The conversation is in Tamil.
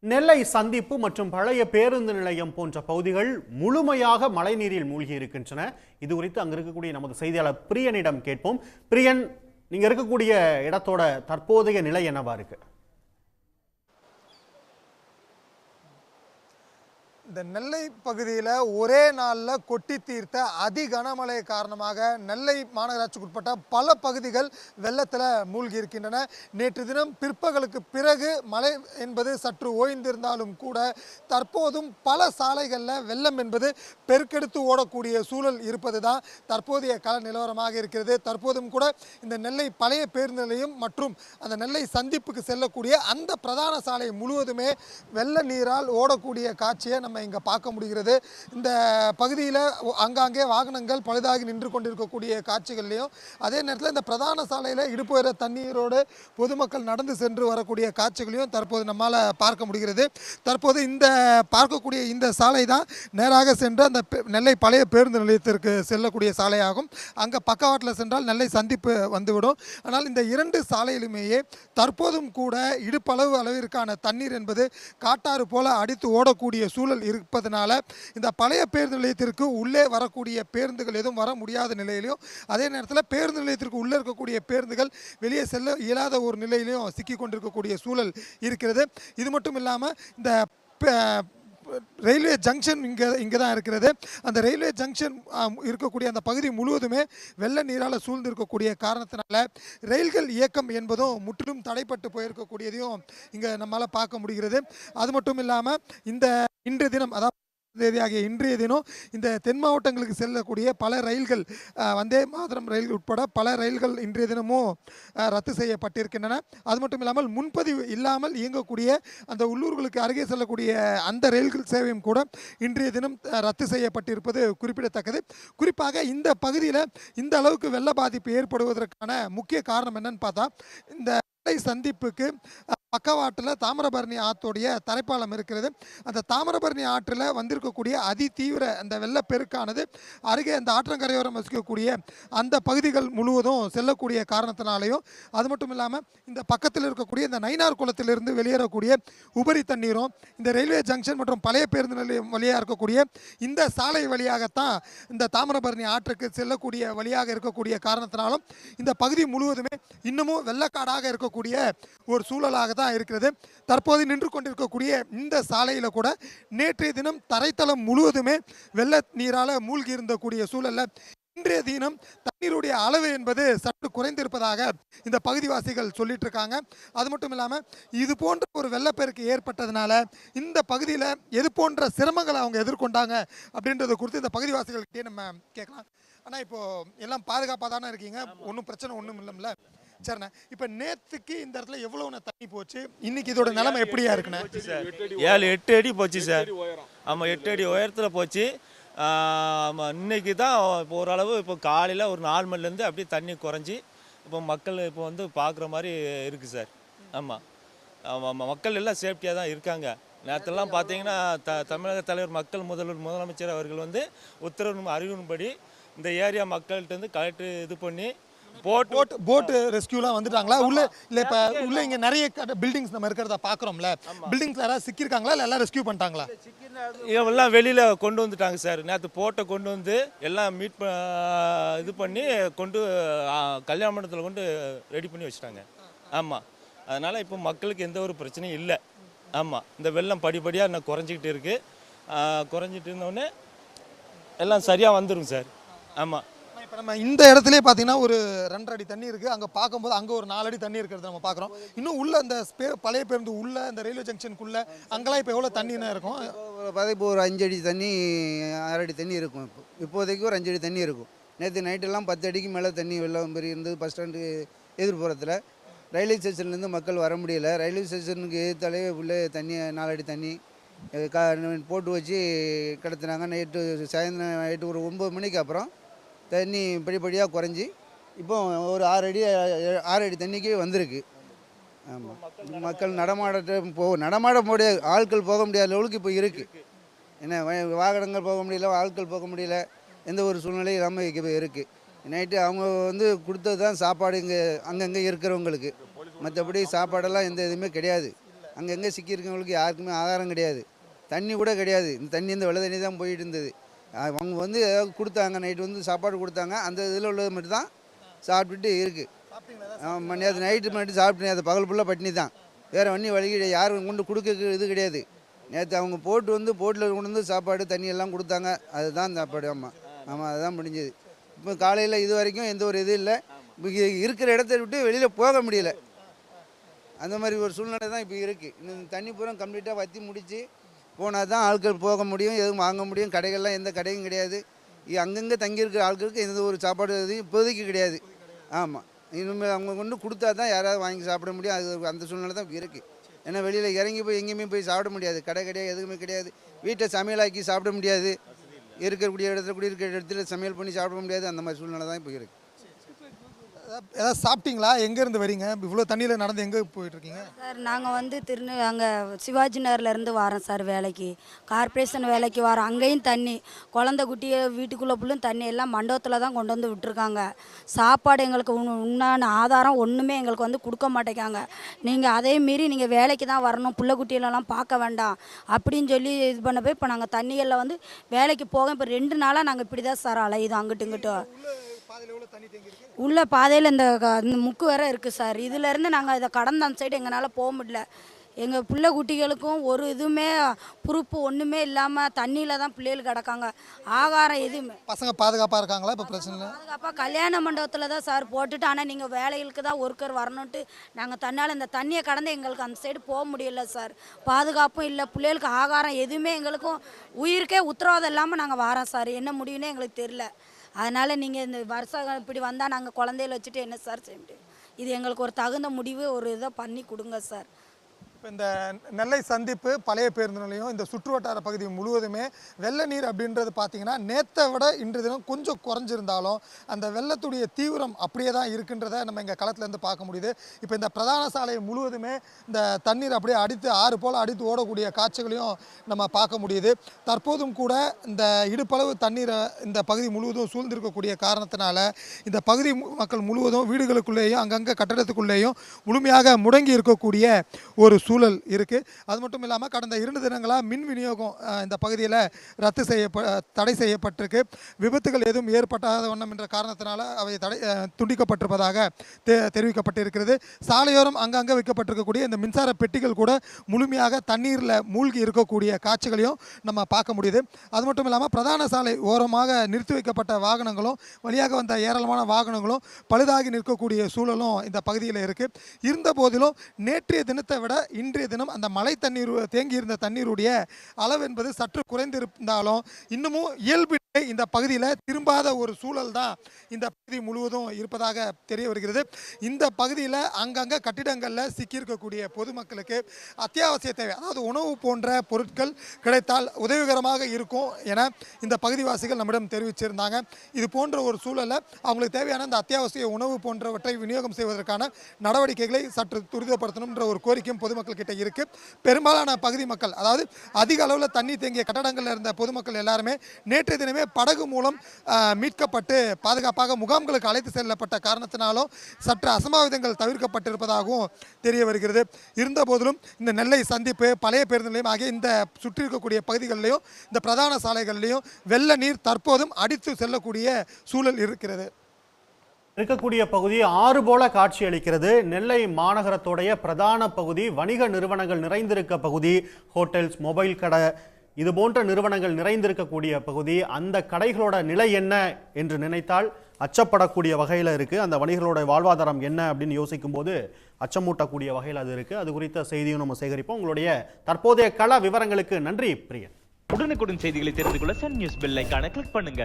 நெல்லை சந்திப்பு மற்றும் பழைய பேருந்து நிலையம் போன்ற பகுதிகள் முழுமையாக மழைநீரில் மூழ்கி இருக்கின்றன. இது குறித்து அங்கு இருக்கக்கூடிய நமது செய்தியாளர் பிரியனிடம் கேட்போம். பிரியன், நீங்க இருக்கக்கூடிய இடத்தோட தற்போதைய நிலை என்னவா இருக்கு? இந்த நெல்லை பகுதியில் ஒரே நாளில் கொட்டி தீர்த்த அதி கனமழை காரணமாக நெல்லை மாநகராட்சிக்குட்பட்ட பல பகுதிகள் வெள்ளத்தில் மூழ்கி இருக்கின்றன. நேற்று தினம் பிற்பகலுக்கு பிறகு மழை என்பது சற்று ஓய்ந்திருந்தாலும் கூட தற்போதும் பல சாலைகளில் வெள்ளம் என்பது பெருக்கெடுத்து ஓடக்கூடிய சூழல் இருப்பது தான் தற்போதைய கள நிலவரமாக இருக்கிறது. தற்போதும் கூட இந்த நெல்லை பழைய பேருந்து நிலையம் மற்றும் அந்த நெல்லை சந்திப்புக்கு செல்லக்கூடிய அந்த பிரதான சாலை முழுவதுமே வெள்ள நீரால் ஓடக்கூடிய காட்சியை நம்ம இங்கே பார்க்க முடிகிறது. இந்த பகுதியில் அங்காங்கே வாகனங்கள் பழுதாகி நின்று கொண்டிருக்கக்கூடிய காட்சிகள்லையும், அதே நேரத்தில் இந்த பிரதான சாலையில் இடுப்பு வர தண்ணீரோடு பொதுமக்கள் நடந்து சென்று வரக்கூடிய காட்சிகளையும் தற்போது நம்மால் பார்க்க முடிகிறது. தற்போது இந்த பார்க்கக்கூடிய இந்த சாலை தான் நேராக சென்று அந்த நெல்லை பழைய பேருந்து நிலையத்திற்கு செல்லக்கூடிய சாலையாகும். அங்கே பக்கவாட்டில் சென்றால் நெல்லை சந்திப்பு வந்துவிடும். ஆனால் இந்த இரண்டு சாலையிலுமேயே தற்போதும் கூட இடுப்பளவு அளவிற்கான தண்ணீர் என்பது காட்டாறு போல அடித்து ஓடக்கூடிய சூழல் இருப்பதனால இந்த பழைய பேருந்து நிலையத்திற்கு உள்ளே வரக்கூடிய பேருந்துகள் எதுவும் வர முடியாத நிலையிலையும், அதே நேரத்தில் பேருந்து நிலையத்திற்கு உள்ளே இருக்கக்கூடிய பேருந்துகள் வெளியே செல்ல இயலாத ஒரு நிலையிலையும் சிக்கி கொண்டிருக்கக்கூடிய சூழல் இருக்கிறது. இது மட்டும் இல்லாமல் இந்த ரயில்வே ஜங்ஷன் இங்கே தான் இருக்கிறது. அந்த ரயில்வே ஜங்ஷன் இருக்கக்கூடிய அந்த பகுதி முழுவதுமே வெள்ள நீரால் சூழ்ந்து இருக்கக்கூடிய காரணத்தினால ரயில்கள் இயக்கம் என்பதும் முற்றிலும் தடைப்பட்டு போயிருக்கக்கூடியதையும் இங்கே நம்மளால் பார்க்க முடிகிறது. அது மட்டும் இல்லாமல் இந்த இன்றைய தினம், அதாவது தேதியாகிய இன்றைய தினம் இந்த தென் மாவட்டங்களுக்கு செல்லக்கூடிய பல ரயில்கள், வந்தே மாதரம் ரயில் உட்பட பல ரயில்கள் இன்றைய தினமும் ரத்து செய்யப்பட்டிருக்கின்றன. அது மட்டும் இல்லாமல் முன்பதிவு இல்லாமல் இயங்கக்கூடிய அந்த உள்ளூர்களுக்கு அருகே செல்லக்கூடிய அந்த ரயில்கள் சேவையும் கூட இன்றைய தினம் ரத்து செய்யப்பட்டிருப்பது குறிப்பிடத்தக்கது. குறிப்பாக இந்த பகுதியில் இந்த அளவுக்கு வெள்ள பாதிப்பு ஏற்படுவதற்கான முக்கிய காரணம் என்னன்னு பார்த்தா, இந்த சந்திப்புக்கு பக்கவாட்டில் தாமிரபரணி ஆற்றோடைய தரைப்பாலம் இருக்கிறது. அந்த தாமிரபரணி ஆற்றில் வந்திருக்கக்கூடிய அதி தீவிர அந்த வெள்ளப்பெருக்கானது அருகே அந்த ஆற்றங்கரையோரம் வசிக்கக்கூடிய அந்த பகுதிகள் முழுவதும் செல்லக்கூடிய காரணத்தினாலையும், அது மட்டும் இல்லாமல் இந்த பக்கத்தில் இருக்கக்கூடிய இந்த நயினார் குளத்திலிருந்து வெளியேறக்கூடிய உபரி தண்ணீரும் இந்த ரயில்வே ஜங்ஷன் மற்றும் பழைய பேருந்து நிலையம் வழியாக இருக்கக்கூடிய இந்த சாலை வழியாகத்தான் இந்த தாமிரபரணி ஆற்றுக்கு செல்லக்கூடிய வழியாக இருக்கக்கூடிய காரணத்தினாலும் இந்த பகுதி முழுவதுமே இன்னமும் வெள்ளக்காடாக இருக்கக்கூடிய ஒரு சூழலாக தான் இருக்கிறது. தற்போது நின்று கொண்டிருக்கக்கூடிய இந்த சாலையில் கூட நேற்றைய தினம் தரைத்தளம் முழுவதுமே வெள்ள நீரால் மூழ்கி இருந்தக்கூடிய சூழல்ல இன்றைய தினம் தண்ணீருடைய அளவு என்பது சற்று குறைந்திருப்பதாக இந்த பகுதிவாசிகள் சொல்லிட்டு இருக்காங்க. அது மட்டும் இல்லாமல் இது போன்ற ஒரு வெள்ளப்பெருக்கு ஏற்பட்டதுனால இந்த பகுதியில் எது போன்ற சிரமங்களை அவங்க எதிர்கொண்டாங்க அப்படின்றத குறித்து இந்த பகுதிவாசிகள்கிட்டே நம்ம கேட்கலாம். ஆனால் இப்போ எல்லாம் பாதுகாப்பாக தானே இருக்கீங்க? ஒன்றும் பிரச்சனை ஒன்றும் இல்லைல்ல? சரிண்ணா, இப்போ நேற்றுக்கு இந்த இடத்துல எவ்வளோ தண்ணி போச்சு, இன்னைக்கு இதோட நிலைமை எப்படியா இருக்குண்ணா? 7-8 அடி போச்சு சார். ஆமாம், 8 அடி உயரத்தில் போச்சு. ஆமாம், இன்னைக்கு தான் இப்போ ஓரளவு இப்போ காலையில் ஒரு 4 மணிலேருந்து அப்படியே தண்ணி குறைஞ்சி இப்போ மக்கள் இப்போ வந்து பார்க்குற மாதிரி இருக்குது சார். ஆமாம் ஆமாம், மக்கள் எல்லாம் சேஃப்டியாக தான் இருக்காங்க. நேரத்தெல்லாம் பார்த்தீங்கன்னா தமிழக தலைவர் முதலமைச்சர் அவர்கள் வந்து உத்தரவு அறிவின்படி இந்த ஏரியா மக்கள்கிட்ட கலெக்டர் இது பண்ணி போட் ரெஸ்கியூலாம் வந்துட்டாங்களா உள்ள? இல்லை, இப்போ உள்ள இங்கே நிறைய பில்டிங்ஸ் நம்ம இருக்கிறத பார்க்குறோம்ல, பில்டிங்ஸ் யாராவது சிக்கியிருக்காங்களா இல்லை எல்லாம் ரெஸ்கியூ பண்ணிட்டாங்களா? எல்லாம் வெளியில் கொண்டு வந்துட்டாங்க சார். நேற்று போட்டை கொண்டு வந்து எல்லாம் இது பண்ணி கொண்டு கல்யாண மண்டபத்தில் கொண்டு ரெடி பண்ணி வச்சுட்டாங்க. ஆமாம், அதனால் இப்போ மக்களுக்கு எந்த ஒரு பிரச்சனையும் இல்லை. ஆமாம், இந்த வெள்ளம் படிப்படியாக இன்னும் குறைஞ்சிக்கிட்டு இருக்குது. குறைஞ்சிட்டு இருந்தோடனே எல்லாம் சரியாக வந்துடும் சார். ஆமாம், இப்போ நம்ம இந்த இடத்துலேயே பார்த்தீங்கன்னா ஒரு 2 அடி தண்ணி இருக்குது. அங்கே பார்க்கும்போது அங்கே ஒரு 4 அடி தண்ணி இருக்கிறத நம்ம பார்க்குறோம். இன்னும் உள்ள அந்த பழைய பேருந்து உள்ள அந்த ரயில்வே ஜங்ஷனுக்குள்ளே அங்கெல்லாம் இப்போ எவ்வளோ தண்ணினா இருக்கும்? இப்போ ஒரு 5 அடி தண்ணி 6 அடி தண்ணி இருக்கும். இப்போதைக்கு ஒரு 5 அடி தண்ணி இருக்கும். நேற்று நைட்டெல்லாம் 10 அடிக்கு மேலே தண்ணி வெள்ளம் பெரிய இருந்தது. பஸ் ஸ்டாண்டு எதிர்ப்புறத்தில் ரயில்வே ஸ்டேஷன்லேருந்து மக்கள் வர முடியலை. ரயில்வே ஸ்டேஷனுக்கு எதிர்த்தாலே உள்ளே தண்ணி 4 அடி தண்ணி போட்டு வச்சு கிடத்துனாங்க. சாயந்தரம் நைட்டு ஒரு 9 மணிக்கு அப்புறம் தண்ணி படிப்படியாக குறைஞ்சி இப்போ ஒரு 6 அடி தண்ணிக்கு வந்திருக்கு. ஆமாம், மக்கள் நடமாட முடியாது, ஆட்கள் போக முடியாத லெவலுக்கு இப்போ இருக்குது. என்ன, வாகனங்கள் போக முடியல, ஆட்கள் போக முடியல, எந்த ஒரு சூழ்நிலையும் இல்லாமல் இப்போ இருக்குது. நைட்டு அவங்க வந்து கொடுத்தது தான் சாப்பாடு இங்கே அங்கங்கே இருக்கிறவங்களுக்கு. மற்றபடி சாப்பாடெல்லாம் எந்த இதுவுமே கிடையாது. அங்கங்கே சிக்கியிருக்கவங்களுக்கு யாருக்குமே ஆகாரம் கிடையாது, தண்ணி கூட கிடையாது. இந்த தண்ணி இந்த வெள்ளை தண்ணி தான் போயிட்டு இருந்தது. அவங்க வந்து ஏதாவது கொடுத்தாங்க, நைட்டு வந்து சாப்பாடு கொடுத்தாங்க, அந்த இதில் உள்ளது மட்டும் தான் சாப்பிட்டுட்டு இருக்குது. ஆமாம், நேற்று நைட்டு மட்டும் சாப்பிட்டு அது பகல் ஃபுல்லாக பட்டினி தான், வேறு வண்ணி வழி கிடையாது, யாரும் கொண்டு கொடுக்க இது கிடையாது. நேற்று அவங்க போட்டு வந்து போட்டில் கொண்டு வந்து சாப்பாடு தண்ணி எல்லாம் கொடுத்தாங்க, அதுதான் சாப்பாடு. ஆமாம் ஆமாம், அதுதான் முடிஞ்சது. இப்போ காலையில் இது வரைக்கும் எந்த ஒரு இது இல்லை. இப்போ இருக்கிற இடத்த விட்டு வெளியில் போக முடியல, அந்த மாதிரி ஒரு சூழ்நிலை தான் இப்போ இருக்குது. இந்த தண்ணி பூரா கம்ப்ளீட்டாக வற்றி முடித்து போனால் தான் ஆட்கள் போக முடியும், எதுவும் வாங்க முடியும். கடைகள்லாம் எந்த கடையும் கிடையாது. அங்கங்கே தங்கியிருக்கிற ஆட்களுக்கு எந்த ஒரு சாப்பாடு எதுவும் இப்போதைக்கு கிடையாது. ஆமாம், இனிமேல் அவங்க கொண்டு கொடுத்தா தான் யாராவது வாங்கி சாப்பிட முடியும். அது அந்த சூழ்நிலை தான் இருக்குது. ஏன்னா வெளியில் இறங்கி போய் எங்கேயுமே போய் சாப்பிட முடியாது, கடை கிடையாது, எதுவுமே கிடையாது. வீட்டில் சமையலாக்கி சாப்பிட முடியாது, இருக்கக்கூடிய இடத்துல குடியிருக்கிற இடத்துல சமையல் பண்ணி சாப்பிட முடியாது. அந்த மாதிரி சூழ்நிலை தான் இப்போ இருக்குது. ஏதாவது சாப்பிட்டீங்களா? எங்கேருந்து வரீங்க? இவ்வளோ தண்ணியில் நடந்து எங்கே போயிட்டுருக்கீங்க? சார் நாங்கள் வந்து அங்கே சிவாஜி நகர்லேருந்து வரோம் சார் வேலைக்கு, கார்ப்பரேஷன் வேலைக்கு வரோம். அங்கேயும் தண்ணி, குழந்தை குட்டியை வீட்டுக்குள்ளே ஃபுல்லும் தண்ணி எல்லாம் மண்டபத்தில் தான் கொண்டு வந்து விட்டுருக்காங்க. சாப்பாடு எங்களுக்கு உண்டான ஆதாரம் ஒன்றுமே எங்களுக்கு வந்து கொடுக்க மாட்டேங்காங்க. நீங்கள் அதே மீறி நீங்கள் வேலைக்கு தான் வரணும், பிள்ளை குட்டியிலலாம் பார்க்க வேண்டாம் அப்படின்னு சொல்லி இது பண்ண போய் இப்போ நாங்கள் தண்ணிகளில் வந்து வேலைக்கு போக இப்போ 2 நாளாக நாங்கள் இப்படி தான் சார் அலையுதோம் அங்கிட்டு இங்கிட்டு. உள்ள பாதையில் இந்த முக்கு வேற இருக்குது சார். இதிலேருந்து நாங்கள் இதை கடந்த அந்த சைடு எங்களால் போக முடியல. எங்கள் பிள்ளை குட்டிகளுக்கும் ஒரு இதுவுமே பொறுப்பு ஒன்றுமே இல்லாமல் தண்ணியில் தான் பிள்ளைகள் கிடக்காங்க. ஆகாரம் எதுவுமே. பசங்க பாதுகாப்பாக இருக்காங்களா? இப்போ பிரச்சனை இல்லை. பாதுகாப்பாக கல்யாண மண்டபத்தில் தான் சார் போட்டுட்டு, ஆனால் நீங்கள் வேலைகளுக்கு தான் ஒர்க்கர் வரணுன்ட்டு நாங்கள் தன்னால் இந்த தண்ணியை கடந்து எங்களுக்கு அந்த சைடு போக முடியல சார். பாதுகாப்பும் இல்லை, பிள்ளைகளுக்கு ஆகாரம் எதுவுமே எங்களுக்கும் உயிருக்கே உத்தரவாதம் இல்லாமல் நாங்கள் வரோம் சார். என்ன முடியும்னே எங்களுக்கு தெரியல. அதனால் நீங்கள் இந்த வருஷம் இப்படி வந்தால் நாங்கள் குழந்தையில வச்சுட்டு என்ன சார் செய்ய முடியும்? இது எங்களுக்கு ஒரு தகுந்த முடிவு, ஒரு இதை பண்ணி கொடுங்க சார். இப்போ இந்த நெல்லை சந்திப்பு பழைய பேருந்து நிலையம் இந்த சுற்றுவட்டார பகுதி முழுவதுமே வெள்ள நீர் அப்படின்றது பார்த்தீங்கன்னா நேற்றை விட இன்று தினம் கொஞ்சம் குறைஞ்சிருந்தாலும் அந்த வெள்ளத்துடைய தீவிரம் அப்படியே தான் இருக்குன்றதை நம்ம இங்கே களத்துலேருந்து பார்க்க முடியுது. இப்போ இந்த பிரதான சாலை முழுவதுமே இந்த தண்ணீர் அப்படியே அடித்து ஆறு போல் அடித்து ஓடக்கூடிய காட்சிகளையும் நம்ம பார்க்க முடியுது. தற்போதும் கூட இந்த இடுப்பளவு தண்ணீரை இந்த பகுதி முழுவதும் சூழ்ந்திருக்கக்கூடிய காரணத்தினால இந்த பகுதி மக்கள் முழுவதும் வீடுகளுக்குள்ளேயும் அங்கங்கே கட்டடத்துக்குள்ளேயும் முழுமையாக முடங்கி இருக்கக்கூடிய ஒரு சூழல் இருக்குது. அது மட்டும் இல்லாமல் கடந்த 2 தினங்களாக மின் விநியோகம் இந்த பகுதியில் தடை செய்யப்பட்டிருக்கு. விபத்துகள் எதுவும் ஏற்பட்டாத வண்ணம் என்ற காரணத்தினால அவை துண்டிக்கப்பட்டிருப்பதாக தெரிவிக்கப்பட்டிருக்கிறது. சாலையோரம் அங்கங்கே வைக்கப்பட்டிருக்கக்கூடிய இந்த மின்சார பெட்டிகள் கூட முழுமையாக தண்ணீரில் மூழ்கி இருக்கக்கூடிய காட்சிகளையும் நம்ம பார்க்க முடியுது. அது மட்டும் இல்லாமல் பிரதான சாலை ஓரமாக நிறுத்தி வைக்கப்பட்ட வாகனங்களும் வழியாக வந்த ஏராளமான வாகனங்களும் பழுதாகி நிற்கக்கூடிய சூழலும் இந்த பகுதியில் இருக்குது. இருந்த போதிலும் நேற்றைய தினத்தை விட இன்றைய தினம் அந்த மழை தண்ணீர் தேங்கியிருந்த தண்ணீருடைய அளவு என்பது சற்று குறைந்திருந்தாலும் இன்னமும் இயல்பு இந்த பகுதியில் திரும்பாத ஒரு சூழல் தான் இந்த பகுதி முழுவதும் இருப்பதாக தெரிய வருகிறது. இந்த பகுதியில் அங்கங்கே கட்டிடங்களில் சிக்கியிருக்கக்கூடிய பொதுமக்களுக்கு அத்தியாவசிய தேவை, அதாவது உணவு போன்ற பொருட்கள் கிடைத்தால் உதவிகரமாக இருக்கும் என இந்த பகுதிவாசிகள் நம்மிடம் தெரிவிச்சிருந்தாங்க. இது போன்ற ஒரு சூழலில் அவங்களுக்கு தேவையான இந்த அத்தியாவசிய உணவு போன்றவற்றை விநியோகம் செய்வதற்கான நடவடிக்கைகளை சற்று துரிதப்படுத்தணும்ன்ற ஒரு கோரிக்கையும் பொதுமக்கள் கிட்ட இருக்கு. பெரும்பாலான பகுதி மக்கள், அதாவது அதிக அளவில் தண்ணி தேங்கிய கட்டடங்களில் இருந்த பொதுமக்கள் எல்லாருமே நேற்றைய தினமே படகு மூலம் மீட்கப்பட்டு பாதுகாப்பாக முகாம்களுக்கு அழைத்து செல்லப்பட்ட காரணத்தினாலும் சற்று அசம்பாவிதங்கள் தவிர்க்கப்பட்டிருப்பதாகவும் தெரிய வருகிறது. இருந்த போதிலும் இந்த நெல்லை சந்திப்பு பழைய பேருந்து நிலையம் ஆகிய இந்த சுற்றி இருக்கக்கூடிய பகுதிகளிலையும் இந்த பிரதான சாலைகளிலையும் வெள்ள நீர் தற்போதும் அடித்து செல்லக்கூடிய சூழல் இருக்கிறது. இருக்கக்கூடிய பகுதி ஆறு போல காட்சி அளிக்கிறது. நெல்லை மாநகரத்துடைய பிரதான பகுதி வணிக நிறுவனங்கள் நிறைந்திருக்க பகுதி, ஹோட்டல்ஸ், மொபைல் கடை, இது போன்ற நிறுவனங்கள் நிறைந்திருக்கக்கூடிய பகுதி. அந்த கடைகளோட நிலை என்ன என்று நினைத்தால் அச்சப்படக்கூடிய வகையில் இருக்குது. அந்த வணிகர்களோட வாழ்வாதாரம் என்ன அப்படின்னு யோசிக்கும் போது அச்சமூட்டக்கூடிய வகையில் அது இருக்குது. அது குறித்த செய்தியும் நம்ம சேகரிப்போம். உங்களுடைய தற்போதைய கள விவரங்களுக்கு நன்றி பிரியன். உடனுக்குடன் செய்திகளை தெரிந்து கொள்ள சன் நியூஸ் பெல் ஐகானை கிளிக் பண்ணுங்க.